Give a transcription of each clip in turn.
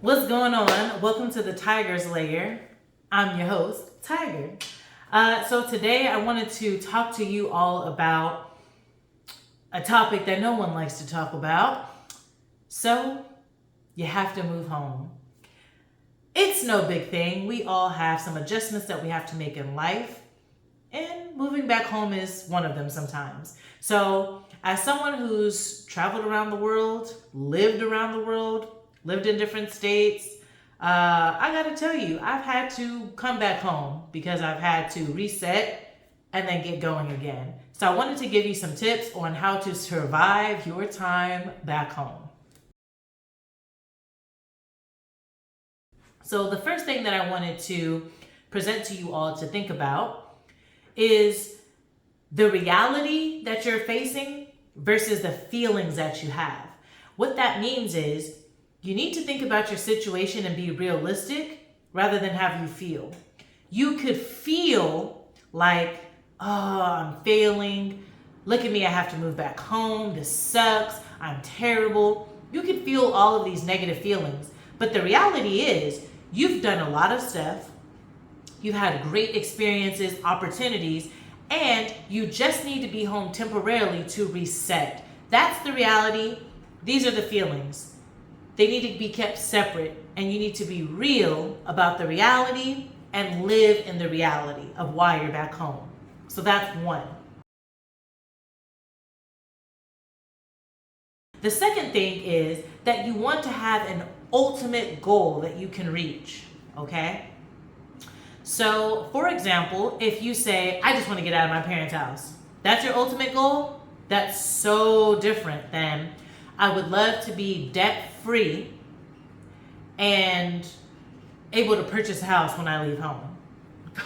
What's going on? Welcome to the Tiger's Lair. I'm your host, Tiger. So today I wanted to talk to you all about a topic that no one likes to talk about. So you have to move home. It's no big thing. We all have some adjustments that we have to make in life, and moving back home is one of them sometimes. So as someone who's traveled around the world, lived in different states, I gotta tell you, I've had to come back home because I've had to reset and then get going again. So I wanted to give you some tips on how to survive your time back home. So the first thing that I wanted to present to you all to think about is the reality that you're facing versus the feelings that you have. What that means is you need to think about your situation and be realistic rather than have you feel. You could feel like, oh, I'm failing. Look at me, I have to move back home. This sucks. I'm terrible. You could feel all of these negative feelings. But the reality is, you've done a lot of stuff. You've had great experiences, opportunities, and you just need to be home temporarily to reset. That's the reality. These are the feelings. They need to be kept separate, and you need to be real about the reality and live in the reality of why you're back home. So that's one. The second thing is that you want to have an ultimate goal that you can reach, okay? So, for example, if you say, I just want to get out of my parents' house, that's your ultimate goal? That's so different than, I would love to be debt-free and able to purchase a house when I leave home.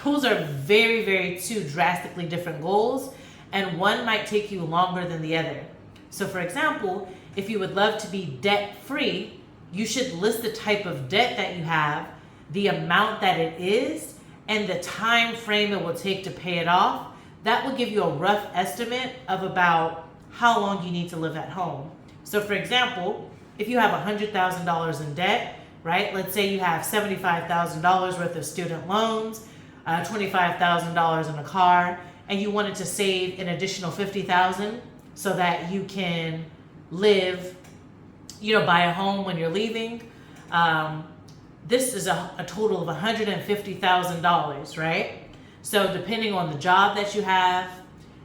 Those are very, very two drastically different goals, and one might take you longer than the other. So, for example, if you would love to be debt-free, you should list the type of debt that you have, the amount that it is, and the time frame it will take to pay it off. That will give you a rough estimate of about how long you need to live at home. So for example, if you have $100,000 in debt, right? Let's say you have $75,000 worth of student loans, $25,000 in a car, and you wanted to save an additional $50,000 so that you can live, buy a home when you're leaving. This is a total of $150,000, right? So depending on the job that you have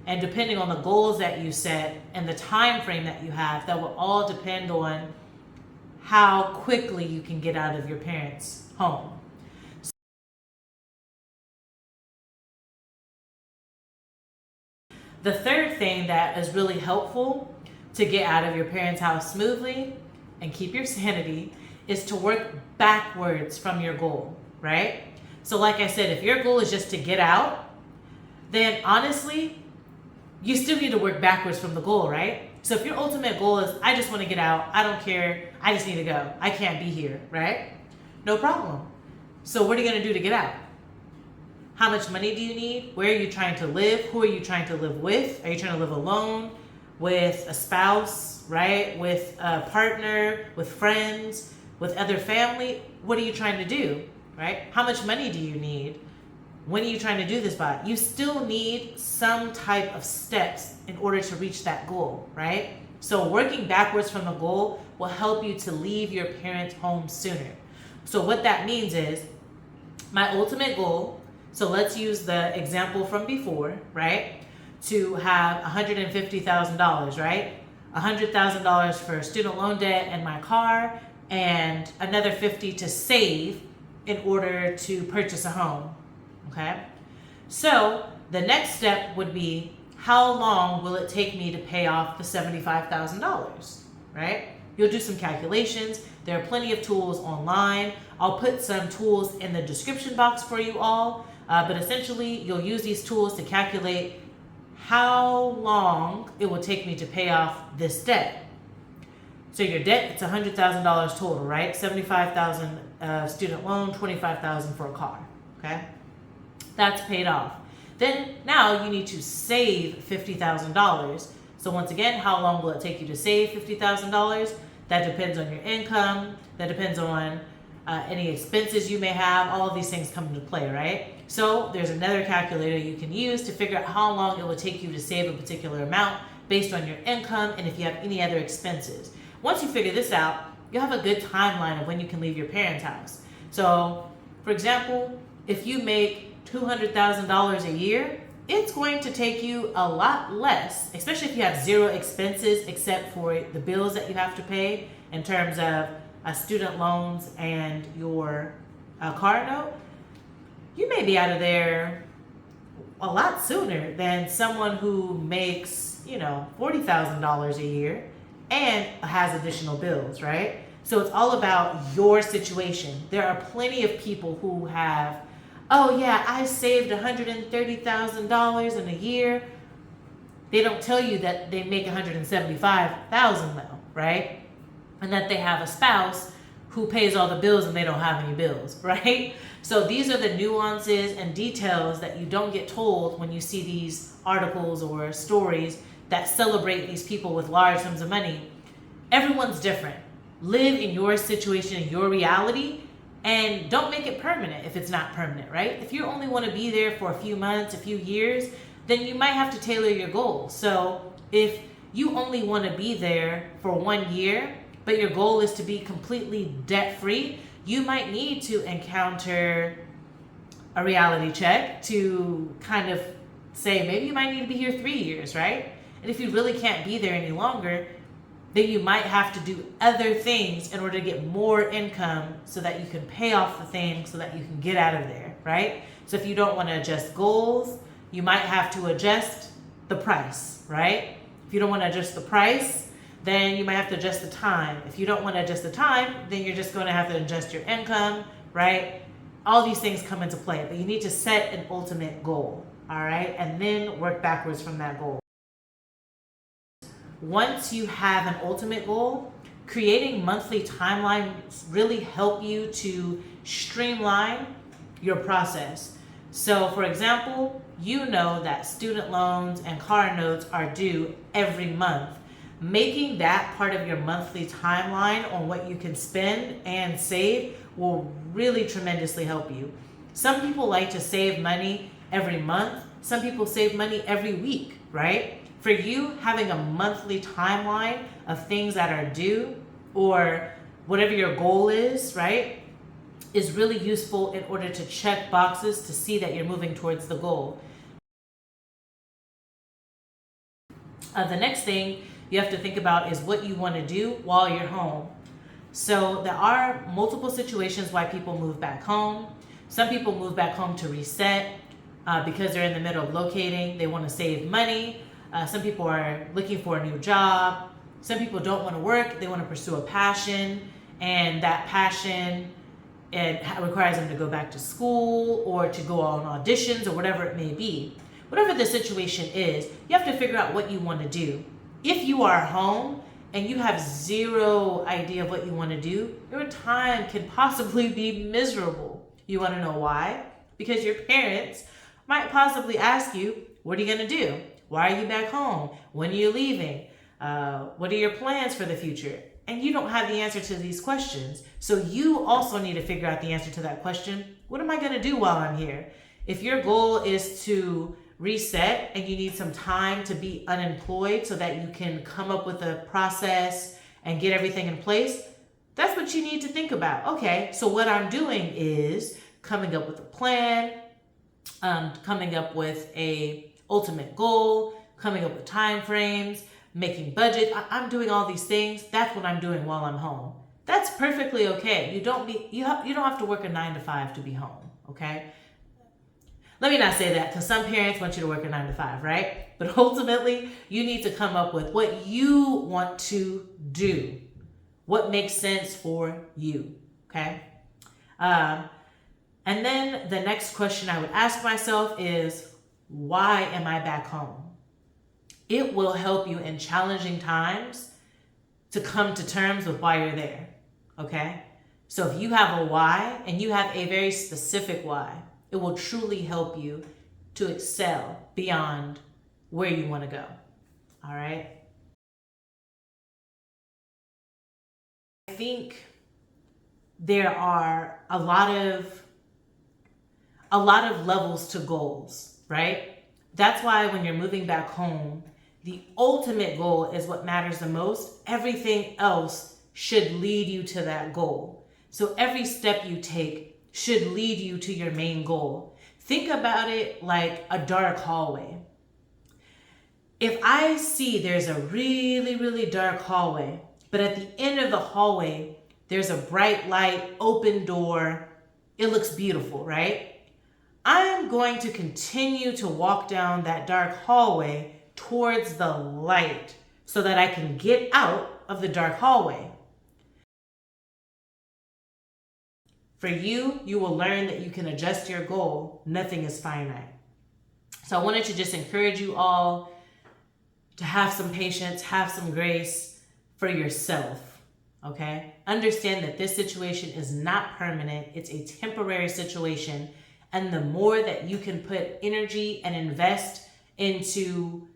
and depending on the goals that you set and the time frame that you have, that will all depend on how quickly you can get out of your parents' home. The third thing that is really helpful to get out of your parents' house smoothly and keep your sanity is to work backwards from your goal, right? So like I said, if your goal is just to get out, then honestly, you still need to work backwards from the goal, right? So if your ultimate goal is, I just want to get out, I don't care, I just need to go, I can't be here, right? No problem. So what are you going to do to get out? How much money do you need? Where are you trying to live? Who are you trying to live with? Are you trying to live alone, with a spouse, right? With a partner, with friends, with other family? What are you trying to do, right? How much money do you need? When are you trying to do this by? You still need some type of steps in order to reach that goal, right? So working backwards from the goal will help you to leave your parents' home sooner. So what that means is, my ultimate goal, so let's use the example from before, right? To have $150,000, right? $100,000 for student loan debt and my car, and another $50,000 to save in order to purchase a home. Okay, so the next step would be, how long will it take me to pay off the $75,000, right? You'll do some calculations. There are plenty of tools online. I'll put some tools in the description box for you all, but essentially you'll use these tools to calculate how long it will take me to pay off this debt. So your debt, it's $100,000 total, right? $75,000 student loan, $25,000 for a car, okay? That's paid off. Then now you need to save $50,000. So once again, how long will it take you to save $50,000? That depends on your income. That depends on any expenses you may have. All of these things come into play, right? So there's another calculator you can use to figure out how long it will take you to save a particular amount based on your income and if you have any other expenses. Once you figure this out, you'll have a good timeline of when you can leave your parents' house. So, for example, if you make $200,000 a year, it's going to take you a lot less, especially if you have zero expenses except for the bills that you have to pay in terms of student loans and your car note. You may be out of there a lot sooner than someone who makes, $40,000 a year and has additional bills, right? So it's all about your situation. There are plenty of people who have, oh yeah, I saved $130,000 in a year. They don't tell you that they make $175,000 though, right? And that they have a spouse who pays all the bills and they don't have any bills, right? So these are the nuances and details that you don't get told when you see these articles or stories that celebrate these people with large sums of money. Everyone's different. Live in your situation, in your reality, and don't make it permanent if it's not permanent, right? If you only want to be there for a few months, a few years, then you might have to tailor your goals. So if you only want to be there for 1 year, but your goal is to be completely debt-free, you might need to encounter a reality check to kind of say, maybe you might need to be here 3 years, right? And if you really can't be there any longer, then you might have to do other things in order to get more income so that you can pay off the thing so that you can get out of there, right? So if you don't want to adjust goals, you might have to adjust the price, right? If you don't want to adjust the price, then you might have to adjust the time. If you don't want to adjust the time, then you're just going to have to adjust your income, right? All these things come into play, but you need to set an ultimate goal, all right? And then work backwards from that goal. Once you have an ultimate goal, creating monthly timelines really help you to streamline your process. So for example, you know that student loans and car notes are due every month. Making that part of your monthly timeline on what you can spend and save will really tremendously help you. Some people like to save money every month. Some people save money every week, right? For you, having a monthly timeline of things that are due or whatever your goal is, right, is really useful in order to check boxes to see that you're moving towards the goal. The next thing you have to think about is what you want to do while you're home. So there are multiple situations why people move back home. Some people move back home to reset because they're in the middle of locating. They want to save money. Some people are looking for a new job. Some people don't want to work. They want to pursue a passion, and that passion requires them to go back to school or to go on auditions or whatever it may be. Whatever the situation is, you have to figure out what you want to do. If you are home and you have zero idea of what you want to do, your time can possibly be miserable. You want to know why? Because your parents might possibly ask you, what are you going to do? Why are you back home? When are you leaving? What are your plans for the future? And you don't have the answer to these questions. So you also need to figure out the answer to that question. What am I going to do while I'm here? If your goal is to reset and you need some time to be unemployed so that you can come up with a process and get everything in place, that's what you need to think about. Okay, so what I'm doing is coming up with a plan, coming up with a ultimate goal, coming up with time frames, making budget. I'm doing all these things. That's what I'm doing while I'm home. That's perfectly okay. You don't have to work a 9 to 5 to be home, okay? Let me not say that, because some parents want you to work a 9 to 5, right? But ultimately, you need to come up with what you want to do, what makes sense for you, okay? And then the next question I would ask myself is, why am I back home? It will help you in challenging times to come to terms with why you're there, okay? So if you have a why and you have a very specific why, it will truly help you to excel beyond where you want to go, all right? I think there are a lot of levels to goals, right? That's why when you're moving back home, the ultimate goal is what matters the most. Everything else should lead you to that goal. So every step you take should lead you to your main goal. Think about it like a dark hallway. If I see there's a really, really dark hallway, but at the end of the hallway, there's a bright light, open door, it looks beautiful, right? I'm going to continue to walk down that dark hallway towards the light so that I can get out of the dark hallway. For you, you will learn that you can adjust your goal. Nothing is finite. So I wanted to just encourage you all to have some patience, have some grace for yourself, okay? Understand that this situation is not permanent. It's a temporary situation. And the more that you can put energy and invest into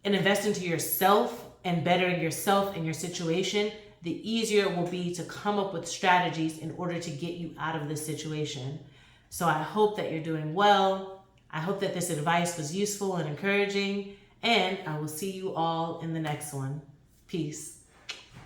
yourself and bettering yourself and your situation, the easier it will be to come up with strategies in order to get you out of this situation. So I hope that you're doing well. I hope that this advice was useful and encouraging, and I will see you all in the next one. Peace.